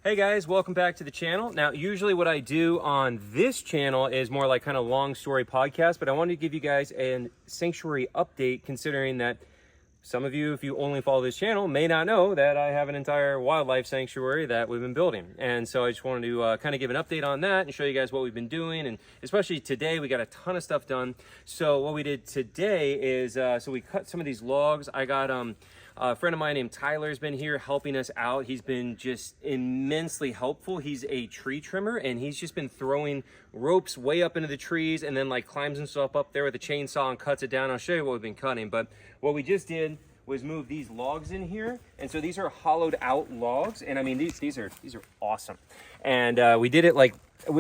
Hey guys, welcome back to the channel. Now, usually what I do on this channel is more like kind of long story podcast, but I wanted to give you guys a sanctuary update, considering that some of you, if you only follow this channel, may not know that I have an entire wildlife sanctuary that we've been building. And so I just wanted to kind of give an update on that and show you guys what we've been doing. And especially today, we got a ton of stuff done. So what we did today is, so we cut some of these logs. I got a friend of mine named Tyler has been here helping us out. He's been just immensely helpful. He's a tree trimmer, and he's just been throwing ropes way up into the trees and then like climbs himself up there with a chainsaw and cuts it down. I'll show you what we've been cutting, but what we just did was move these logs in here. And so these are hollowed out logs. And I mean, these are awesome. And we did it like,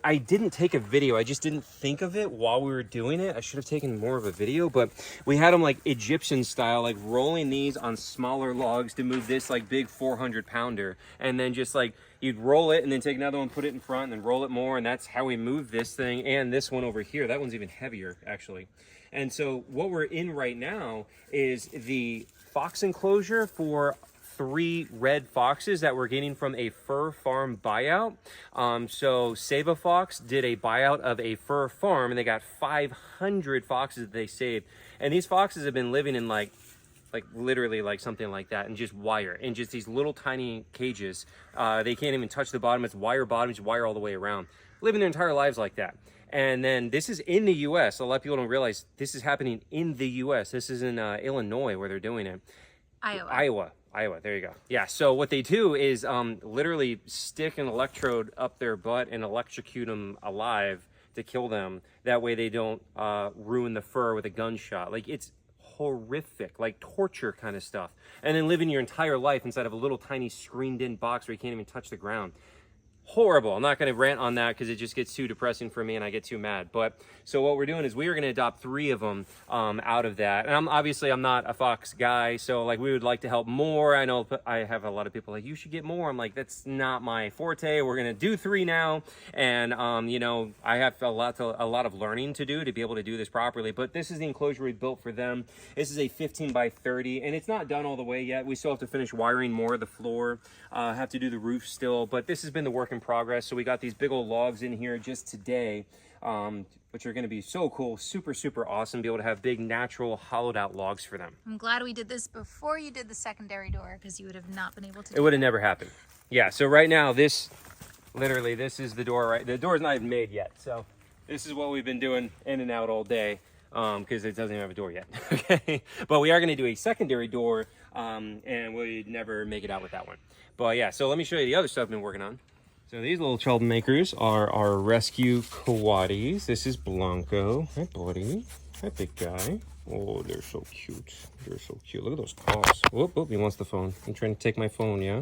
I didn't take a video. I just didn't think of it while we were doing it. I should have taken more of a video, but we had them like Egyptian style, like rolling these on smaller logs to move this like big 400 pounder. And then just like, you'd roll it and then take another one, put it in front and then roll it more. And that's how we move this thing. And this one over here, that one's even heavier actually. And so what we're in right now is the fox enclosure for 3 red foxes that we're getting from a fur farm buyout. So Save a Fox did a buyout of a fur farm, and they got 500 foxes that they saved. And these foxes have been living in like literally like something like that, and just wire, in just these little tiny cages. They can't even touch the bottom. It's wire bottoms, wire all the way around, living their entire lives like that. And then this is in the US. A lot of people don't realize this is happening in the US. This is in Illinois where they're doing it. Iowa, there you go. Yeah, so what they do is literally stick an electrode up their butt and electrocute them alive to kill them. That way they don't ruin the fur with a gunshot. Like, it's horrific, like torture kind of stuff. And then living your entire life inside of a little tiny screened in box where you can't even touch the ground. Horrible. I'm not going to rant on that because it just gets too depressing for me and I get too mad. But so what we're doing is we are going to adopt 3 of them out of that. And I'm not a fox guy, so like we would like to help more. I know I have a lot of people like, you should get more. I'm like, that's not my forte. We're going to do 3 now. And you know, I have a lot of learning to do to be able to do this properly. But this is the enclosure we built for them. This is a 15 by 30, and it's not done all the way yet. We still have to finish wiring more of the floor. Have to do the roof still, but this has been the work in progress. So we got these big old logs in here just today, which are going to be so cool, super awesome, be able to have big natural hollowed out logs for them. I'm glad we did this before you did the secondary door, because you would have not been able to. It would have never happened. Yeah, so right now this is the door. Right, the door's not even made yet, so this is what we've been doing in and out all day, because it doesn't even have a door yet. Okay, but we are going to do a secondary door, and we never make it out with that one. But yeah, so let me show you the other stuff I've been working on. So these little troublemakers are our rescue coatis. This is Blanco. Hi, buddy. Hi, big guy. Oh, they're so cute. They're so cute. Look at those paws. Whoop, whoop, he wants the phone. I'm trying to take my phone, yeah?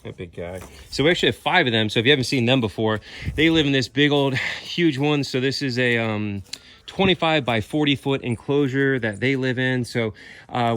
That big guy. So we actually have 5 of them. So if you haven't seen them before, they live in this big old huge one. So this is a 25 by 40 foot enclosure that they live in. So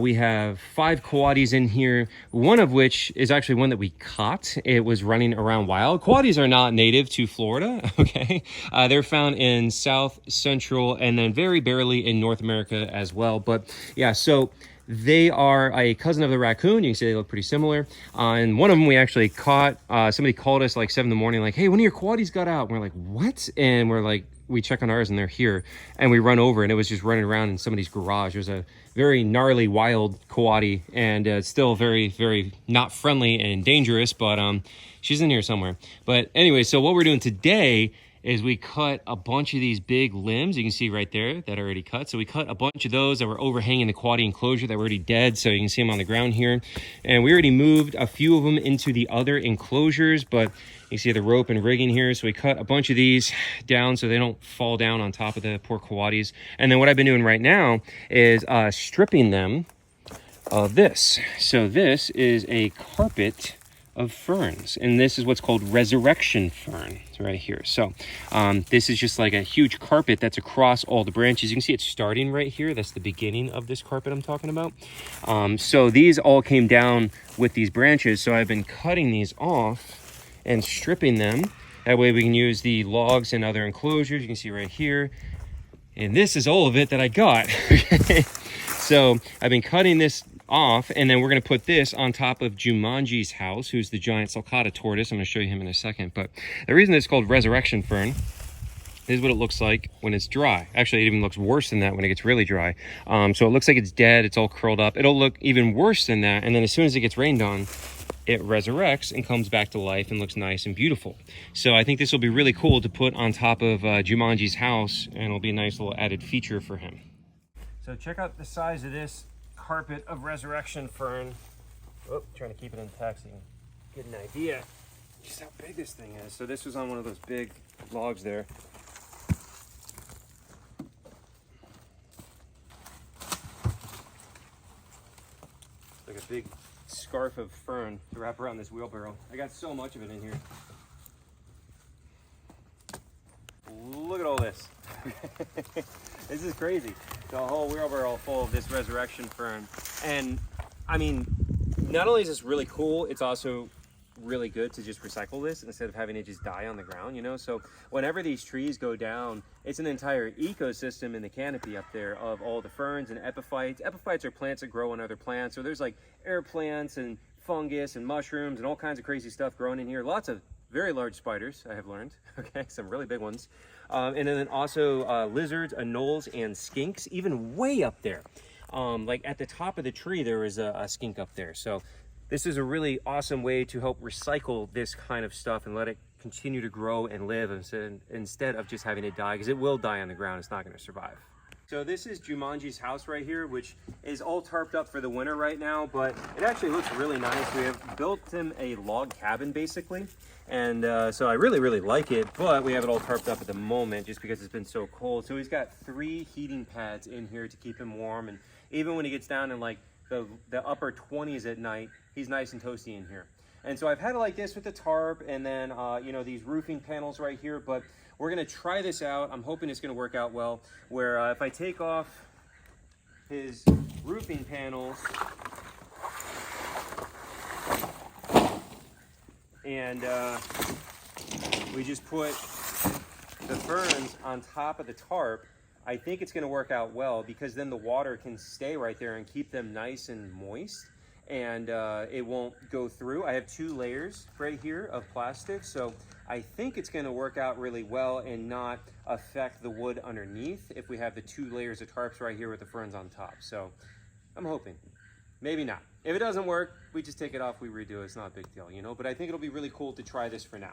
we have 5 coatis in here, one of which is actually one that we caught. It was running around wild. Coatis are not native to Florida, okay? They're found in South Central and then very barely in North America as well. But yeah, so they are a cousin of the raccoon. You can see they look pretty similar. And one of them we actually caught. Somebody called us like 7 in the morning, like, hey, one of your coatis got out. And we're like, what? And we're like, we check on ours and they're here. And we run over and it was just running around in somebody's garage. It was a very gnarly, wild coati, and still very not friendly and dangerous, but she's in here somewhere. But anyway, so what we're doing today is we cut a bunch of these big limbs. You can see right there that are already cut. So we cut a bunch of those that were overhanging the coati enclosure that were already dead. So you can see them on the ground here. And we already moved a few of them into the other enclosures, but you see the rope and rigging here. So we cut a bunch of these down so they don't fall down on top of the poor coatis. And then what I've been doing right now is stripping them of this. So this is a carpet of ferns, and this is what's called resurrection fern. It's right here. So this is just like a huge carpet that's across all the branches. You can see it's starting right here. That's the beginning of this carpet I'm talking about. So these all came down with these branches, so I've been cutting these off and stripping them. That way we can use the logs and other enclosures. You can see right here, and this is all of it that I got. So I've been cutting this off, and then we're going to put this on top of Jumanji's house, who's the giant sulcata tortoise. I'm going to show you him in a second. But the reason it's called resurrection fern is what it looks like when it's dry. Actually, it even looks worse than that when it gets really dry. So it looks like it's dead, it's all curled up. It'll look even worse than that, and then as soon as it gets rained on, it resurrects and comes back to life and looks nice and beautiful. So I think this will be really cool to put on top of Jumanji's house, and it'll be a nice little added feature for him. So check out the size of this carpet of resurrection fern. Oh, trying to keep it intact so you can get an idea just how big this thing is. So this was on one of those big logs there. Like a big scarf of fern to wrap around this wheelbarrow. I got so much of it in here. Look at all this. This is crazy. The whole wheelbarrow full of this resurrection fern. And I mean, not only is this really cool, it's also really good to just recycle this instead of having it just die on the ground, you know? So whenever these trees go down, it's an entire ecosystem in the canopy up there of all the ferns and epiphytes. Epiphytes are plants that grow on other plants. So there's like air plants and fungus and mushrooms and all kinds of crazy stuff growing in here. Lots of very large spiders, I have learned, okay? Some really big ones. And then also lizards, anoles, and skinks, even way up there. Like at the top of the tree, there was a skink up there. So this is a really awesome way to help recycle this kind of stuff and let it continue to grow and live instead of just having it die, because it will die on the ground. It's not going to survive. So this is Jumanji's house right here, which is all tarped up for the winter right now, but it actually looks really nice. We have built him a log cabin basically, and so I really like it, but we have it all tarped up at the moment just because it's been so cold. So he's got 3 heating pads in here to keep him warm, and even when he gets down in like the upper 20s at night, he's nice and toasty in here. And so I've had it like this with the tarp, and then you know, these roofing panels right here, but we're gonna try this out. I'm hoping it's gonna work out well, where if I take off his roofing panels and we just put the ferns on top of the tarp, I think it's gonna work out well, because then the water can stay right there and keep them nice and moist, and it won't go through. I have 2 layers right here of plastic, so I think it's going to work out really well and not affect the wood underneath if we have the 2 layers of tarps right here with the ferns on top. So I'm hoping. Maybe not. If it doesn't work, we just take it off, we redo it. It's not a big deal, you know, but I think it'll be really cool to try this for now.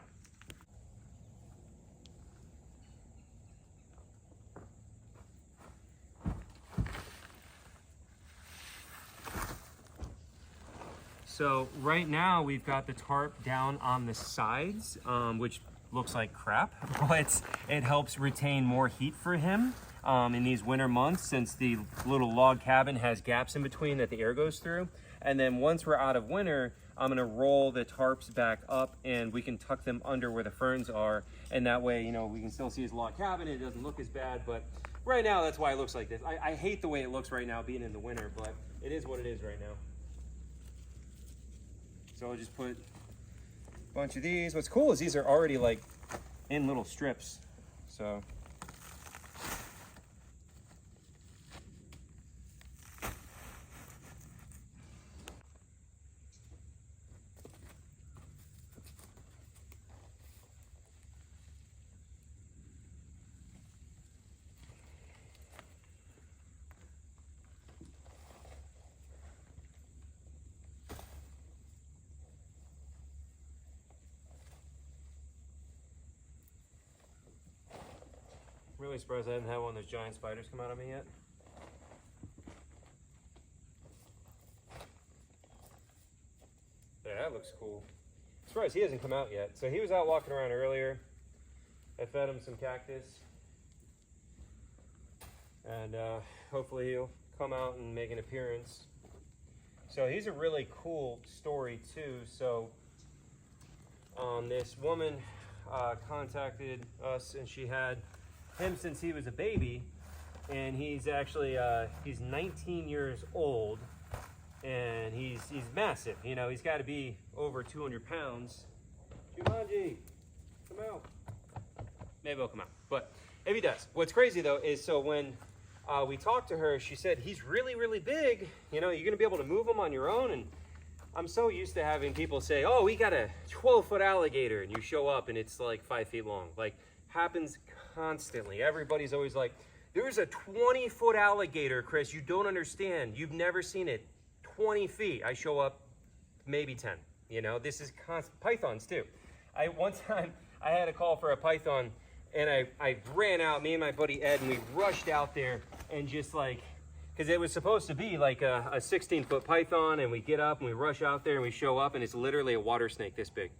So right now we've got the tarp down on the sides, which looks like crap, but it helps retain more heat for him in these winter months, since the little log cabin has gaps in between that the air goes through. And then once we're out of winter, I'm gonna roll the tarps back up and we can tuck them under where the ferns are. And that way, you know, we can still see his log cabin. It doesn't look as bad, but right now that's why it looks like this. I hate the way it looks right now being in the winter, but it is what it is right now. So I'll just put a bunch of these. What's cool is these are already like in little strips. So really surprised I haven't had one of those giant spiders come out of me yet. Yeah, that looks cool. Surprised he hasn't come out yet. So he was out walking around earlier. I fed him some cactus. And hopefully he'll come out and make an appearance. So he's a really cool story too. So this woman contacted us, and she had him since he was a baby, and he's actually he's 19 years old, and he's massive. You know, he's got to be over 200 pounds. Jumanji, come out. Maybe he'll come out, but if he does, what's crazy though is, so when we talked to her. She said, he's really, really big. You know, you're going to be able to move him on your own. And I'm so used to having people say, oh, we got a 12-foot alligator. And you show up and it's like 5 feet long. Like, happens constantly. Everybody's always like, there's a 20-foot alligator, Chris. You don't understand. You've never seen it. 20 feet. I show up maybe 10. You know, this is constant. Pythons too. One time I had a call for a python, and I ran out, me and my buddy Ed, and we rushed out there and just like, because it was supposed to be like a 16-foot python, and we get up and we rush out there and we show up and it's literally a water snake this big.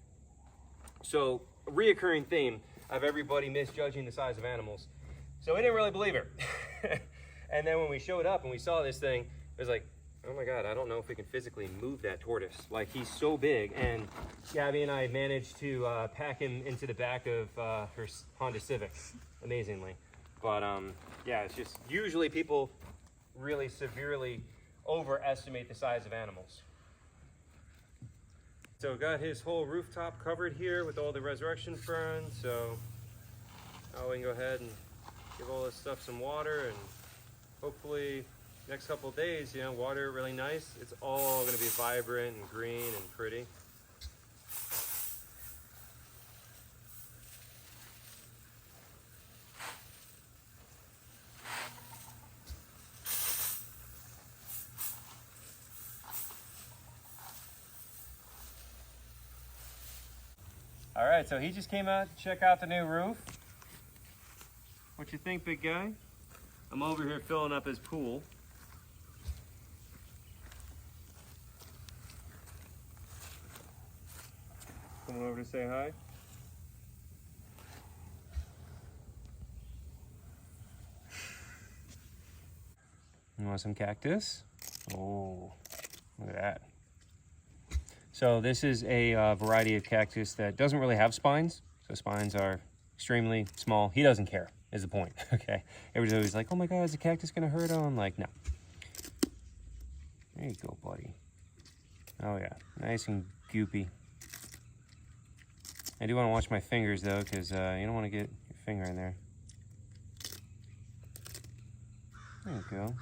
So a reoccurring theme of everybody misjudging the size of animals. So we didn't really believe her. And then when we showed up and we saw this thing, it was like, oh my God, I don't know if we can physically move that tortoise. Like, he's so big. And Gabby and I managed to pack him into the back of her Honda Civic, amazingly. But yeah, it's just usually people really severely overestimate the size of animals. So got his whole rooftop covered here with all the resurrection ferns. So we can go ahead and give all this stuff some water, and hopefully next couple of days, you know, water really nice. It's all going to be vibrant and green and pretty. All right, so he just came out to check out the new roof. What you think, big guy? I'm over here filling up his pool. Coming over to say hi. You want some cactus? Oh, look at that. So this is a variety of cactus that doesn't really have spines. So spines are extremely small. He doesn't care, is the point, okay? Everybody's always like, oh my God, is the cactus gonna hurt him? I'm like, no. There you go, buddy. Oh yeah, nice and goopy. I do want to wash my fingers though, because you don't want to get your finger in there. There you go.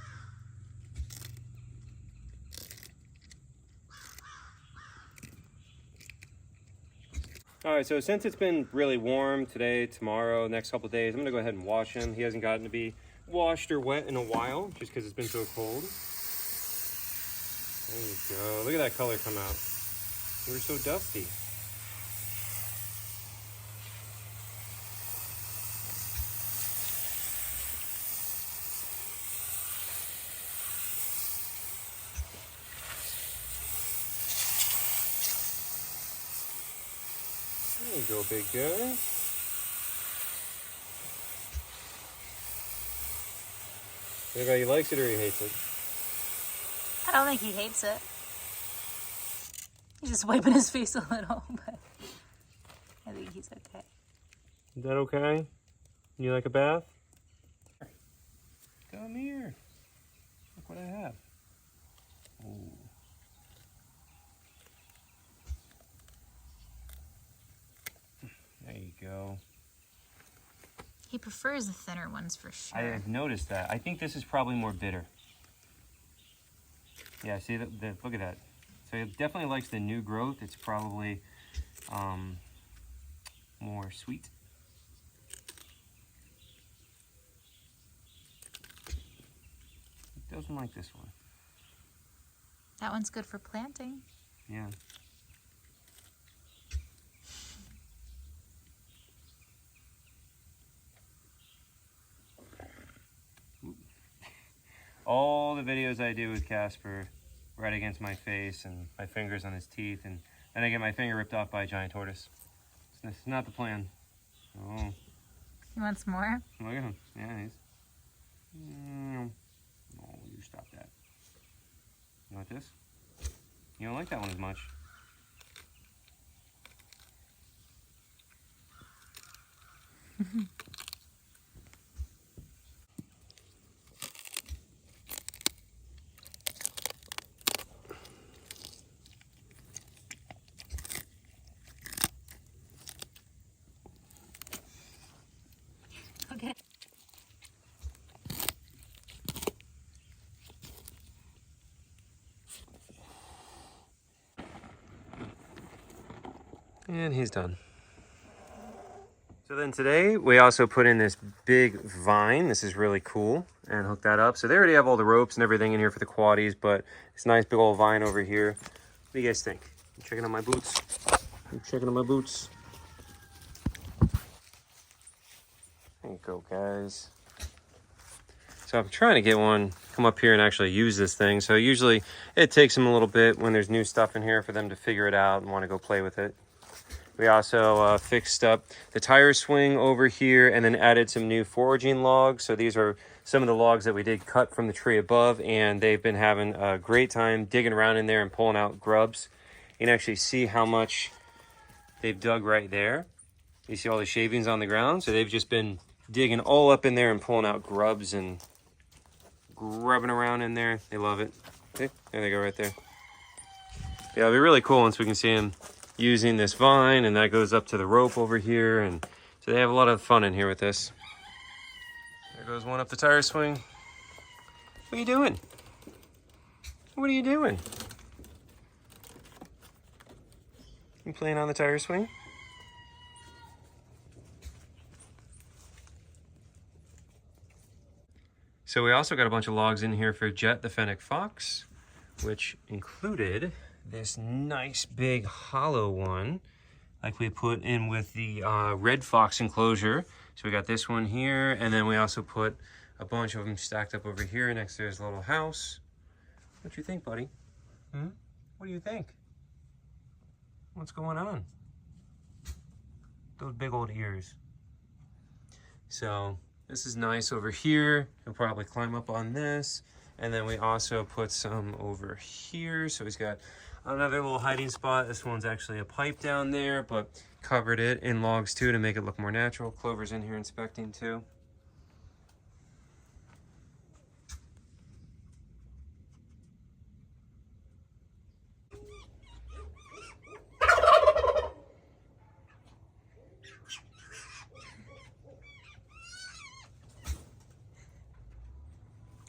All right, so since it's been really warm today, tomorrow, next couple of days, I'm gonna go ahead and wash him. He hasn't gotten to be washed or wet in a while, just because it's been so cold. There you go. Look at that color come out. We're so dusty. There you go, big guy. Anybody likes it or he hates it? I don't think he hates it. He's just wiping his face a little, but I think he's okay. Is that okay? You like a bath? Come here. Look what I have. Ooh. There you go. He prefers the thinner ones for sure. I've noticed that. I think this is probably more bitter. Yeah, see, look at that. So he definitely likes the new growth. It's probably more sweet. He doesn't like this one. That one's good for planting. Yeah. All the videos I do with Casper right against my face and my fingers on his teeth, and then I get my finger ripped off by a giant tortoise. It's not the plan. Oh. He wants more? Look at him. Yeah, he's... Oh, you stop that. You want this? You don't like that one as much. Okay. And he's done. So then today we also put in this big vine. This is really cool, and hook that up. So they already have all the ropes and everything in here for the quaddies, but it's a nice big old vine over here. What do you guys think? I'm checking on my boots. I'm checking on my boots. There you go, guys. So I'm trying to get one, come up here and actually use this thing. So usually it takes them a little bit when there's new stuff in here for them to figure it out and want to go play with it. We also fixed up the tire swing over here and then added some new foraging logs. So these are some of the logs that we did cut from the tree above, and they've been having a great time digging around in there and pulling out grubs. You can actually see how much they've dug right there. You see all the shavings on the ground. So they've just been digging all up in there and pulling out grubs and grubbing around in there. They love it. See? There they go right there. Yeah, it'll be really cool once we can see them using this vine, and that goes up to the rope over here, and so they have a lot of fun in here with this. There goes one up the tire swing. What are you doing? What are you doing? You playing on the tire swing? So we also got a bunch of logs in here for Jet the fennec fox, which included this nice big hollow one like we put in with the red fox enclosure. So we got this one here, and then we also put a bunch of them stacked up over here next to his little house. What do you think, buddy? What do you think? What's going on? Those big old ears. So this is nice over here. He'll probably climb up on this. And then we also put some over here. So he's got another little hiding spot. This one's actually a pipe down there, but covered it in logs too to make it look more natural. Clover's in here inspecting too.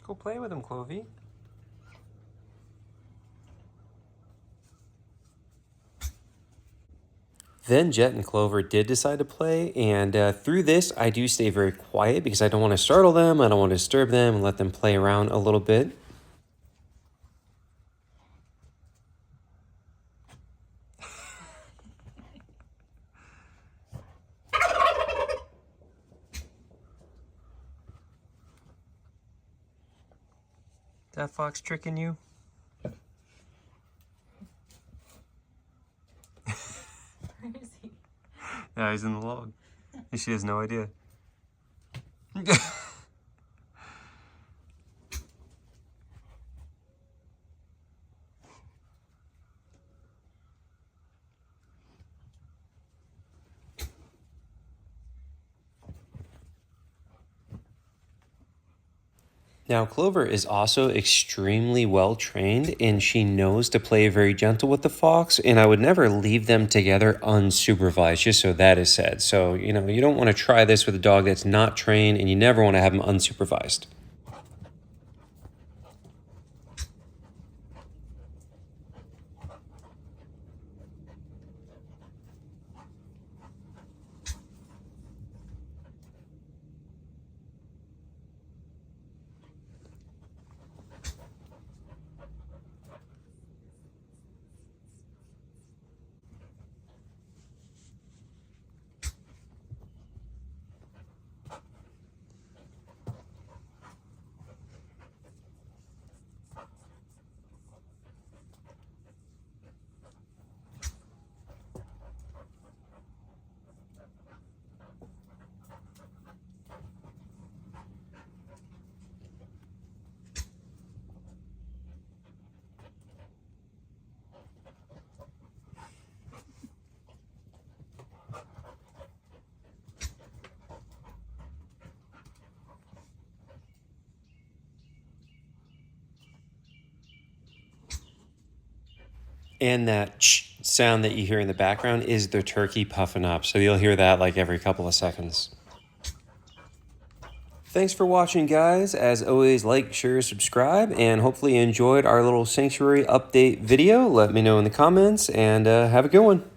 Go play with him, Clovey. Then Jet and Clover did decide to play, and through this, I do stay very quiet because I don't want to startle them, I don't want to disturb them, and let them play around a little bit. That fox tricking you? Where is he? Yeah, he's in the log. She has no idea. Now, Clover is also extremely well trained, and she knows to play very gentle with the fox, and I would never leave them together unsupervised, just so that is said. So, you know, you don't want to try this with a dog that's not trained, and you never want to have them unsupervised. And that sound that you hear in the background is the turkey puffing up. So you'll hear that like every couple of seconds. Thanks for watching, guys. As always, like, share, subscribe, and hopefully you enjoyed our little sanctuary update video. Let me know in the comments, and have a good one.